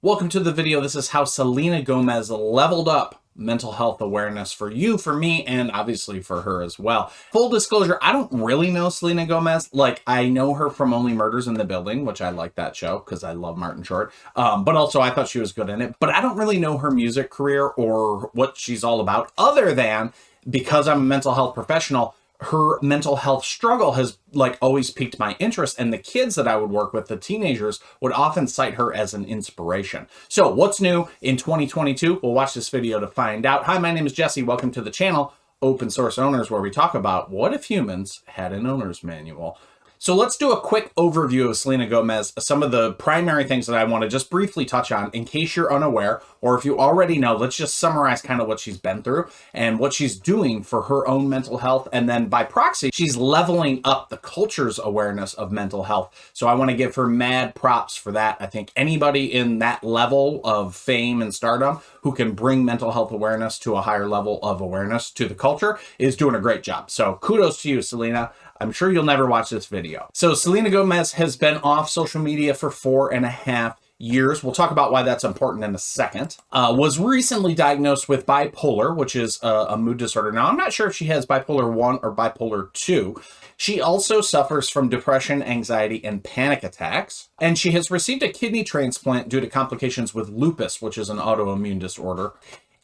Welcome to the video. This is how Selena Gomez leveled up mental health awareness for you, for me, and obviously for her as well. Full disclosure, I don't really know Selena Gomez. I know her from Only Murders in the Building, which I like that show because I love Martin Short. But also I thought she was good in it. But I don't really know her music career or what she's all about, other than because I'm a mental health professional, her mental health struggle has always piqued my interest, and the kids that I would work with, the teenagers, would often cite her as an inspiration. So what's new in 2022? We'll watch this video to find out. Hi, my name is Jesse. Welcome to the channel, Open Source Owners, where we talk about what if humans had an owner's manual. So let's do a quick overview of Selena Gomez, some of the primary things that I want to just briefly touch on in case you're unaware, or if you already know. Let's just summarize kind of what she's been through and what she's doing for her own mental health. And then by proxy, she's leveling up the culture's awareness of mental health. So I want to give her mad props for that. I think anybody in that level of fame and stardom who can bring mental health awareness to a higher level of awareness to the culture is doing a great job. So kudos to you, Selena. I'm sure you'll never watch this video. So Selena Gomez has been off social media for 4.5 years. We'll talk about why that's important in a second. Was recently diagnosed with bipolar, which is a mood disorder. Now, I'm not sure if she has bipolar 1 or bipolar 2. She also suffers from depression, anxiety, and panic attacks. And she has received a kidney transplant due to complications with lupus, which is an autoimmune disorder.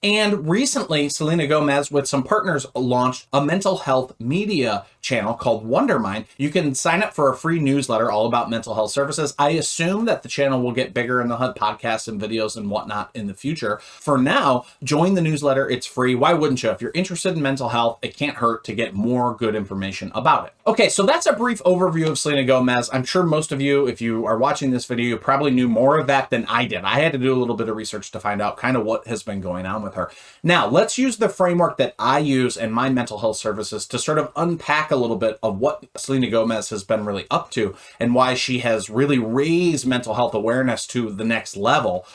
And recently, Selena Gomez, with some partners, launched a mental health media channel called Wondermind. You can sign up for a free newsletter all about mental health services. I assume that the channel will get bigger and they'll have podcasts and videos and whatnot in the future. For now, join the newsletter. It's free. Why wouldn't you? If you're interested in mental health, it can't hurt to get more good information about it. Okay, so that's a brief overview of Selena Gomez. I'm sure most of you, if you are watching this video, you probably knew more of that than I did. I had to do a little bit of research to find out kind of what has been going on with her. Now, let's use the framework that I use in my mental health services to sort of unpack a little bit of what Selena Gomez has been really up to and why she has really raised mental health awareness to the next level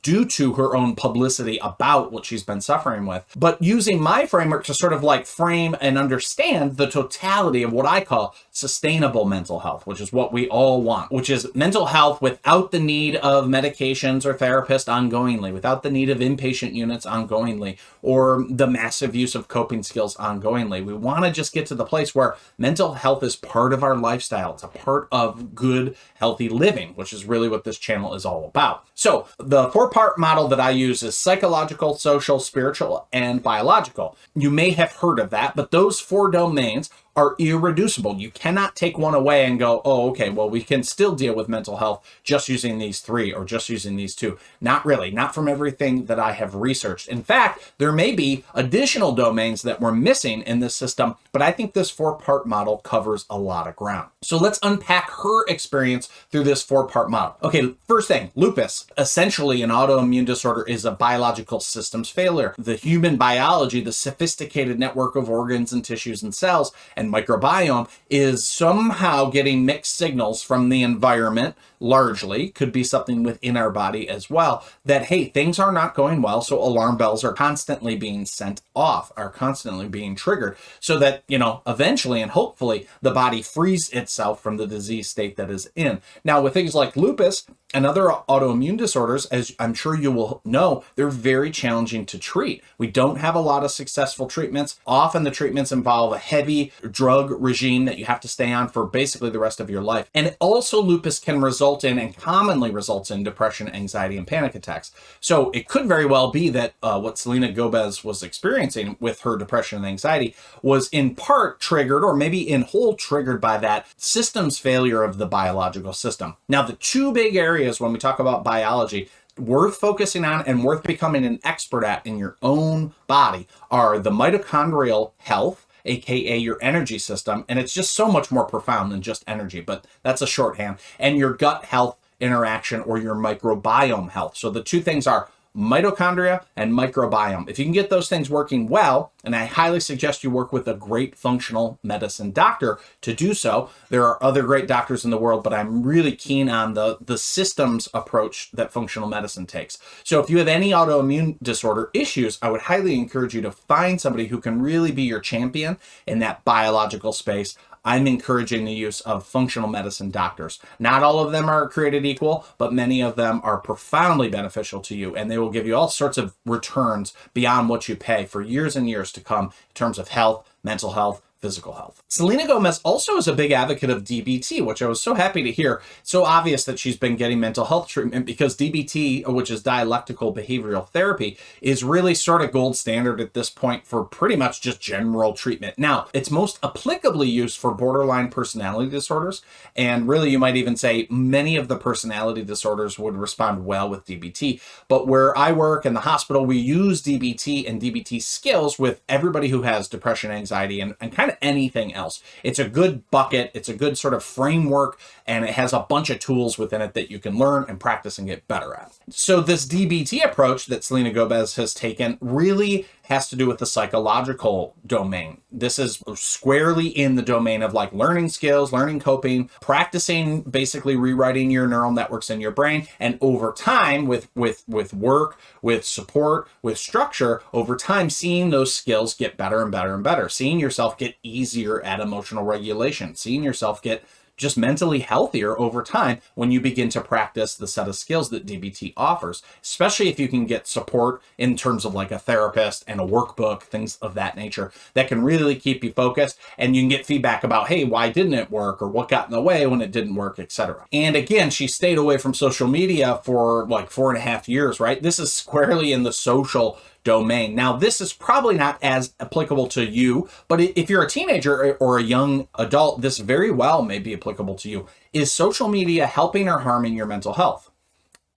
due to her own publicity about what she's been suffering with. But using my framework to sort of frame and understand the totality of what I call sustainable mental health, which is what we all want, which is mental health without the need of medications or therapists ongoingly, without the need of inpatient units ongoingly, or the massive use of coping skills ongoingly. We want to just get to the place where mental health is part of our lifestyle. It's a part of good, healthy living, which is really what this channel is all about. So the 4-part model that I use is psychological, social, spiritual, and biological. You may have heard of that, but those 4 domains are irreducible. You cannot take one away and go, oh, okay, well, we can still deal with mental health just using these 3 or just using these 2. Not really, not from everything that I have researched. In fact, there may be additional domains that we're missing in this system, but I think this 4-part model covers a lot of ground. So let's unpack her experience through this 4-part model. Okay, first thing, lupus. Essentially, an autoimmune disorder is a biological systems failure. The human biology, the sophisticated network of organs and tissues and cells, and microbiome is somehow getting mixed signals from the environment, largely, could be something within our body as well, that, hey, things are not going well, so alarm bells are constantly being sent off, are constantly being triggered, so that, eventually and hopefully the body frees itself from the disease state that is in. Now, with things like lupus and other autoimmune disorders, as I'm sure you will know, they're very challenging to treat. We don't have a lot of successful treatments. Often the treatments involve a heavy drug regime that you have to stay on for basically the rest of your life. And also lupus can result in, and commonly results in, depression, anxiety, and panic attacks. So it could very well be that what Selena Gomez was experiencing with her depression and anxiety was in part triggered, or maybe in whole triggered, by that systems failure of the biological system. Now, the 2 big areas when we talk about biology worth focusing on and worth becoming an expert at in your own body are the mitochondrial health, aka your energy system, and it's just so much more profound than just energy, but that's a shorthand, and your gut health interaction, or your microbiome health. So the 2 things are mitochondria and microbiome. If you can get those things working well, and I highly suggest you work with a great functional medicine doctor to do so. There are other great doctors in the world, but I'm really keen on the systems approach that functional medicine takes. So if you have any autoimmune disorder issues, I would highly encourage you to find somebody who can really be your champion in that biological space. I'm encouraging the use of functional medicine doctors. Not all of them are created equal, but many of them are profoundly beneficial to you, and they will give you all sorts of returns beyond what you pay for years and years to come in terms of health, mental health, physical health. Selena Gomez also is a big advocate of DBT, which I was so happy to hear. So obvious that she's been getting mental health treatment, because DBT, which is dialectical behavioral therapy, is really sort of gold standard at this point for pretty much just general treatment. Now, it's most applicably used for borderline personality disorders, and really you might even say many of the personality disorders would respond well with DBT. But where I work in the hospital, we use DBT and DBT skills with everybody who has depression, anxiety, and kind of anything else. It's a good bucket. It's a good sort of framework, and it has a bunch of tools within it that you can learn and practice and get better at. So this DBT approach that Selena Gomez has taken really has to do with the psychological domain. This is squarely in the domain of like learning skills, learning coping, practicing basically rewriting your neural networks in your brain. And over time, with work, with support, with structure, over time, seeing those skills get better and better and better, seeing yourself get easier at emotional regulation, seeing yourself get just mentally healthier over time when you begin to practice the set of skills that DBT offers, especially if you can get support in terms of like a therapist and a workbook, things of that nature that can really keep you focused, and you can get feedback about, hey, why didn't it work, or what got in the way when it didn't work, etc. And again, she stayed away from social media for like 4.5 years, right? This is squarely in the social domain. Now, this is probably not as applicable to you, but if you're a teenager or a young adult, this very well may be applicable to you. Is social media helping or harming your mental health?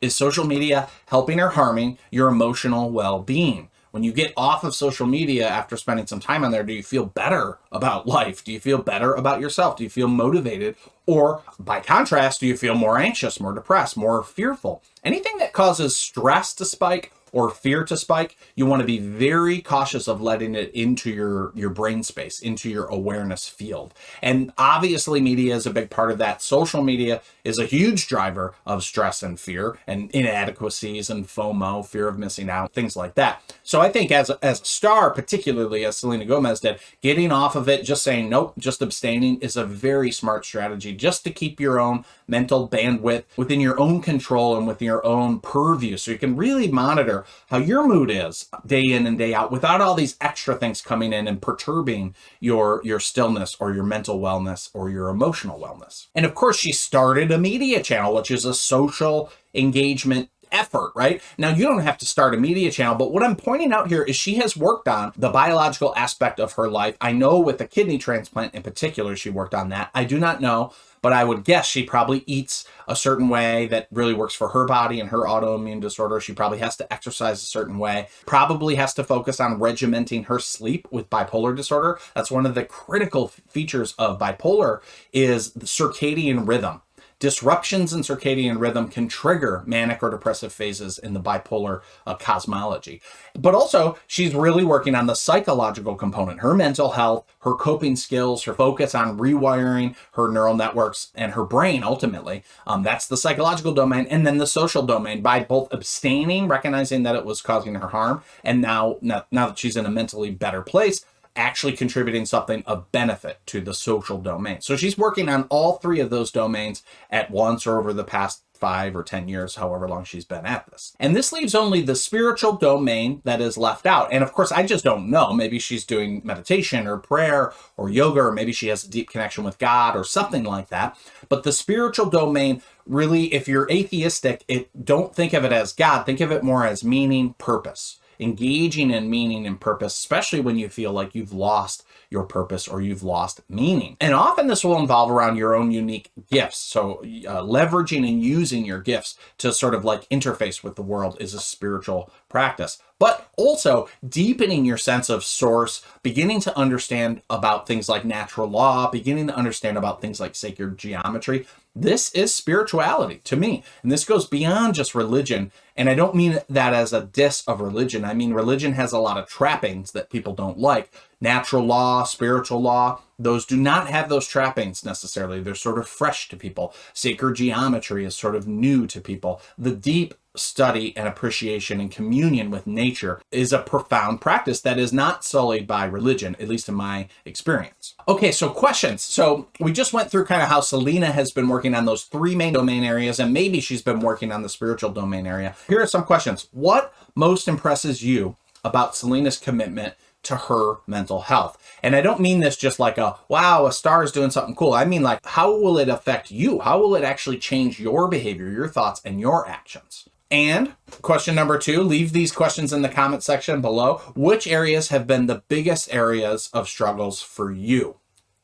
Is social media helping or harming your emotional well-being? When you get off of social media after spending some time on there, do you feel better about life? Do you feel better about yourself? Do you feel motivated? Or by contrast, do you feel more anxious, more depressed, more fearful? Anything that causes stress to spike or fear to spike, you want to be very cautious of letting it into your brain space, into your awareness field. And obviously media is a big part of that. Social media is a huge driver of stress and fear and inadequacies and FOMO, fear of missing out, things like that. So I think as a star, particularly as Selena Gomez did, getting off of it, just saying nope, just abstaining, is a very smart strategy just to keep your own mental bandwidth within your own control and within your own purview, so you can really monitor how your mood is day in and day out without all these extra things coming in and perturbing your stillness or your mental wellness or your emotional wellness. And of course, she started a media channel, which is a social engagement effort, right? Now, you don't have to start a media channel, but what I'm pointing out here is she has worked on the biological aspect of her life. I know with the kidney transplant in particular, she worked on that. I do not know, but I would guess she probably eats a certain way that really works for her body and her autoimmune disorder. She probably has to exercise a certain way, probably has to focus on regimenting her sleep with bipolar disorder. That's one of the critical features of bipolar, is the circadian rhythm. Disruptions in circadian rhythm can trigger manic or depressive phases in the bipolar cosmology. But also, she's really working on the psychological component, her mental health, her coping skills, her focus on rewiring her neural networks and her brain, ultimately. That's the psychological domain. And then the social domain, by both abstaining, recognizing that it was causing her harm, and now that she's in a mentally better place, actually contributing something of benefit to the social domain. So she's working on all three of those domains at once or over the past 5 or 10 years, however long she's been at this. And this leaves only the spiritual domain that is left out. And of course, I just don't know. Maybe she's doing meditation or prayer or yoga, or maybe she has a deep connection with God or something like that. But the spiritual domain, really, if you're atheistic, don't think of it as God. Think of it more as meaning, purpose. Engaging in meaning and purpose, especially when you feel like you've lost your purpose or you've lost meaning. And often this will involve around your own unique gifts. So leveraging and using your gifts to sort of like interface with the world is a spiritual practice. But also deepening your sense of source, beginning to understand about things like natural law, beginning to understand about things like sacred geometry. This is spirituality to me. And this goes beyond just religion. And I don't mean that as a diss of religion. I mean, religion has a lot of trappings that people don't like. Natural law, spiritual law, those do not have those trappings necessarily. They're sort of fresh to people. Sacred geometry is sort of new to people. The deep study and appreciation and communion with nature is a profound practice that is not sullied by religion, at least in my experience. Okay, so questions. So we just went through kind of how Selena has been working on those 3 main domain areas, and maybe she's been working on the spiritual domain area. Here are some questions. What most impresses you about Selena's commitment to her mental health? And I don't mean this just like wow, a star is doing something cool. I mean, like, how will it affect you? How will it actually change your behavior, your thoughts, and your actions? And question number 2, leave these questions in the comment section below. Which areas have been the biggest areas of struggles for you?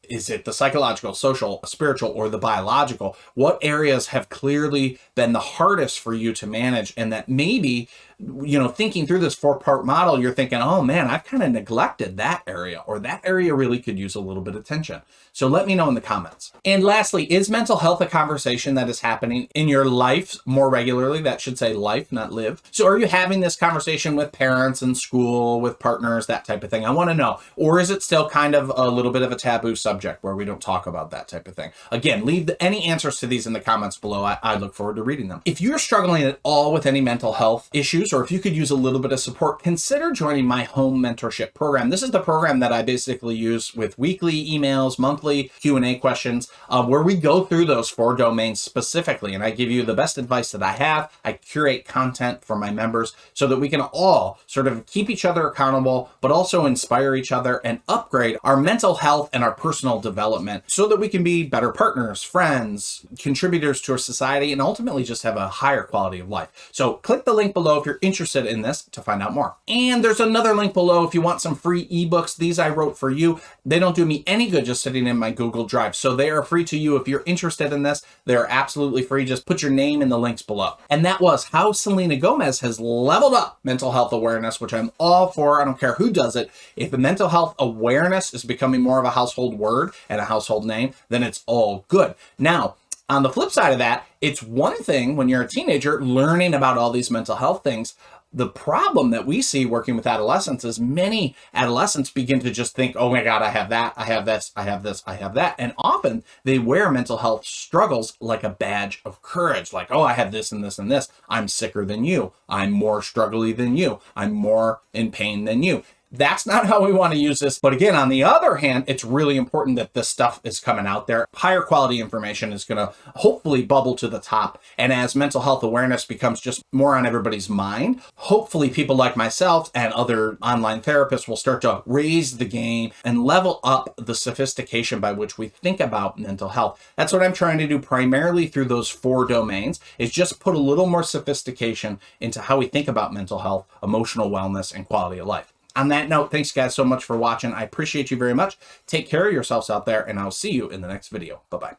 Is it the psychological, social, spiritual, or the biological? What areas have clearly been the hardest for you to manage, and that maybe, thinking through this 4-part model, you're thinking, oh man, I've kind of neglected that area, or that area really could use a little bit of attention. So let me know in the comments. And lastly, is mental health a conversation that is happening in your life more regularly? That should say life, not live. So are you having this conversation with parents in school, with partners, that type of thing? I want to know. Or is it still kind of a little bit of a taboo subject where we don't talk about that type of thing? Again, leave any answers to these in the comments below. I look forward to reading them. If you're struggling at all with any mental health issues, or if you could use a little bit of support, consider joining my home mentorship program. This is the program that I basically use with weekly emails, monthly Q&A questions, where we go through those 4 domains specifically, and I give you the best advice that I have. I curate content for my members so that we can all sort of keep each other accountable, but also inspire each other and upgrade our mental health and our personal development so that we can be better partners, friends, contributors to our society, and ultimately just have a higher quality of life. So click the link below if you're interested in this to find out more. And there's another link below if you want some free ebooks. These I wrote for you. They don't do me any good just sitting in my Google Drive. So they are free to you. If you're interested in this, they're absolutely free. Just put your name in the links below. And that was how Selena Gomez has leveled up mental health awareness, which I'm all for. I don't care who does it. If the mental health awareness is becoming more of a household word and a household name, then it's all good. Now, on the flip side of that, it's one thing when you're a teenager learning about all these mental health things. The problem that we see working with adolescents is many adolescents begin to just think, oh my God, I have that, I have this, I have this, I have that. And often they wear mental health struggles like a badge of courage. Like, oh, I have this and this and this. I'm sicker than you. I'm more struggly than you. I'm more in pain than you. That's not how we want to use this. But again, on the other hand, it's really important that this stuff is coming out there. Higher quality information is going to hopefully bubble to the top. And as mental health awareness becomes just more on everybody's mind, hopefully people like myself and other online therapists will start to raise the game and level up the sophistication by which we think about mental health. That's what I'm trying to do primarily through those 4 domains, is just put a little more sophistication into how we think about mental health, emotional wellness, and quality of life. On that note, thanks guys so much for watching. I appreciate you very much. Take care of yourselves out there, and I'll see you in the next video. Bye-bye.